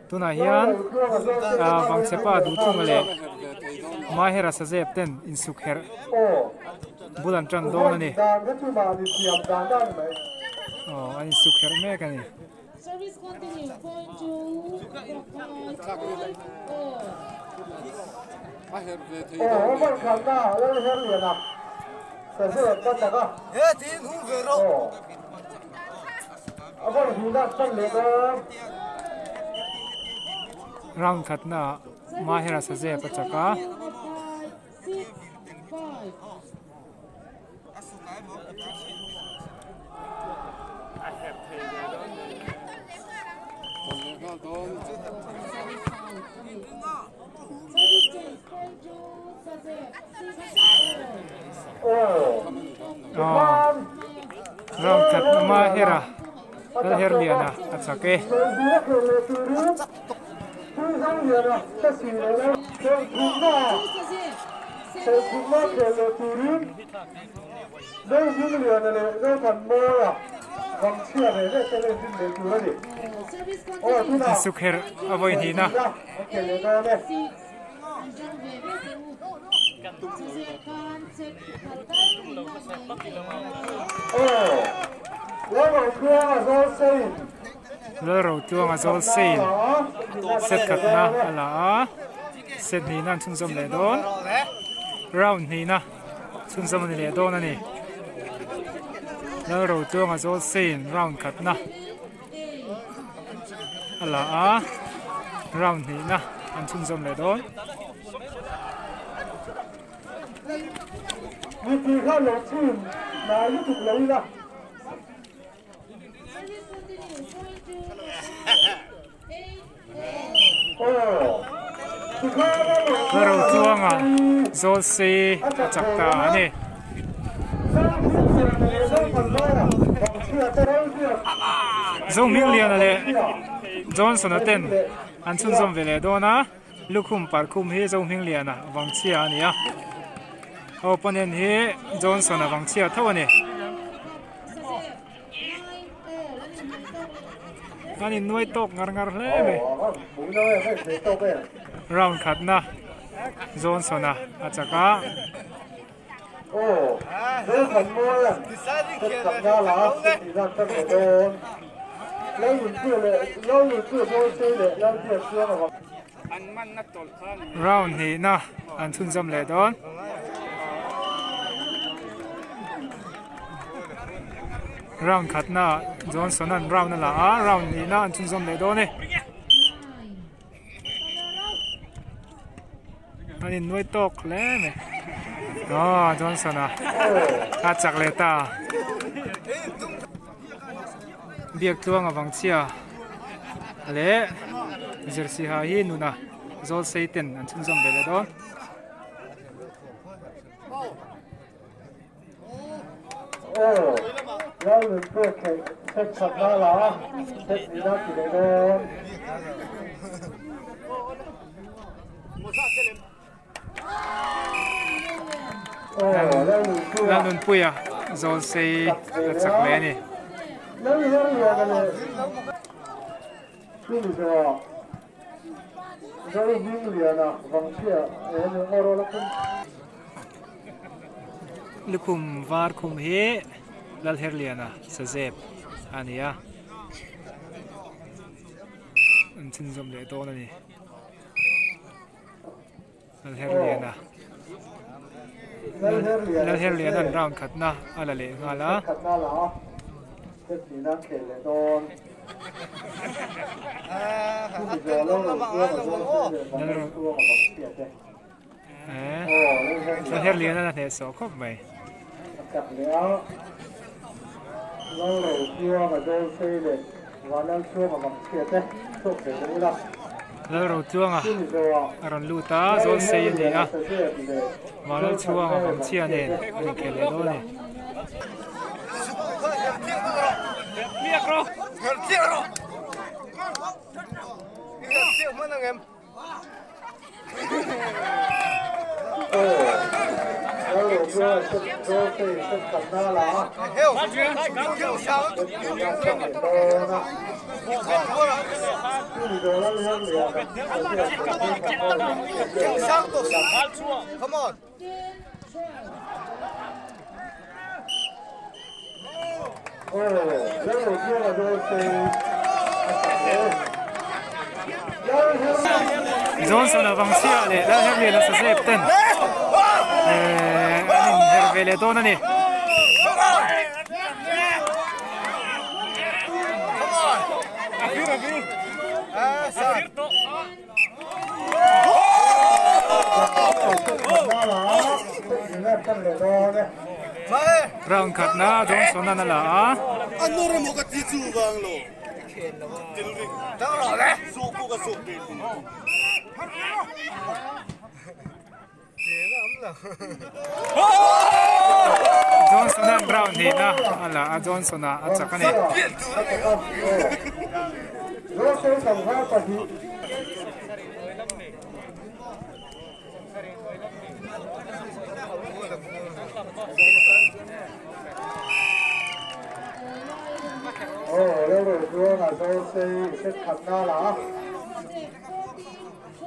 tuna hian wang chepa du chung le ma hera sa zep ten in suk her bulan tang dong ani ani suk her me kan ni Service continue. Point two. Round cut na mahera sa zep chaka round cut na mahera dal herliana achake sukher avoid hina loro tuang azol sein set khatna ala set ni nan chung som le don round ni na chung som ni le don ani loro tuang azol sein round khatna ala round ni na an chung som le don你别看老师哪一种人了？ loro tuang zol si chakta ani zong ming lian ale Johnson aten an chun som vele dona lukhum par khum hi zong ming lian a wang chia ani a opponent hi Johnson a wang chia thawani ani nuai tok ngar hle me round cut na Johnson a achaka round ni na an chun jam le don round cut na Johnson an round na la round ni na an chun jam le don ni ani nuai tok le me Johnson a achak le ta biak tuang awang chia le jersey ha hi nuna zol seiten an chun jam le don Lanun puya zol sei achak le ni lukum var kum he lal herliana sa zep ania an chin zom le to na ni lal herliana lal herliana round khatna ala le ngala lal herliana na the so khop mai loro chuang aron luta zol sei ni a malo chuang am chia ne ani kele do ne miakro tiaro tiao mana ngem loro chuang Come on. Johnson avang sia le la hem le sa sep ten anin hervele don ani round cut na Johnson na la Anore mo ka titu bang lo. Tao rồi đấy. Su cô ka su đi. Johnson na Brown ni na ala Johnson na at saka ni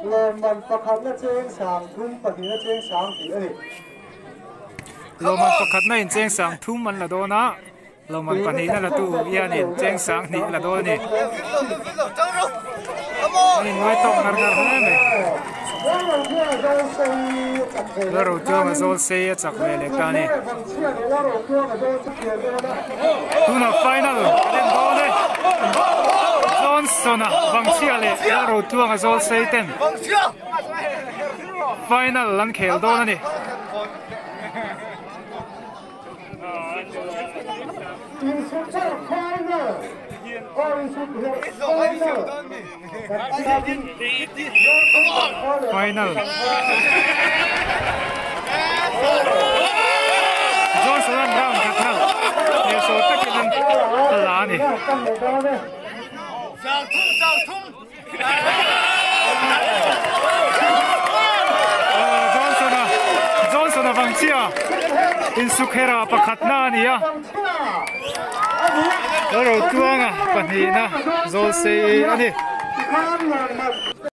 Loman pakhat na cheng sang thum pati na cheng sang ti ani Loman pakhat na in cheng sang thum man la do na Loman pani na la tu yan in cheng sang ni la do ni ni noi tong ngar ngar na me Laro tu ma zol se chak ve le ka ni tu na final den do ne Johnson vang chia le Laro tu ma zol se ten final lan khel do na ni final Johnson and Brown cut now they so takin la ni Johnson vang chia in sukhera pakhat na ni ya Laro tuanga pani na zol se ani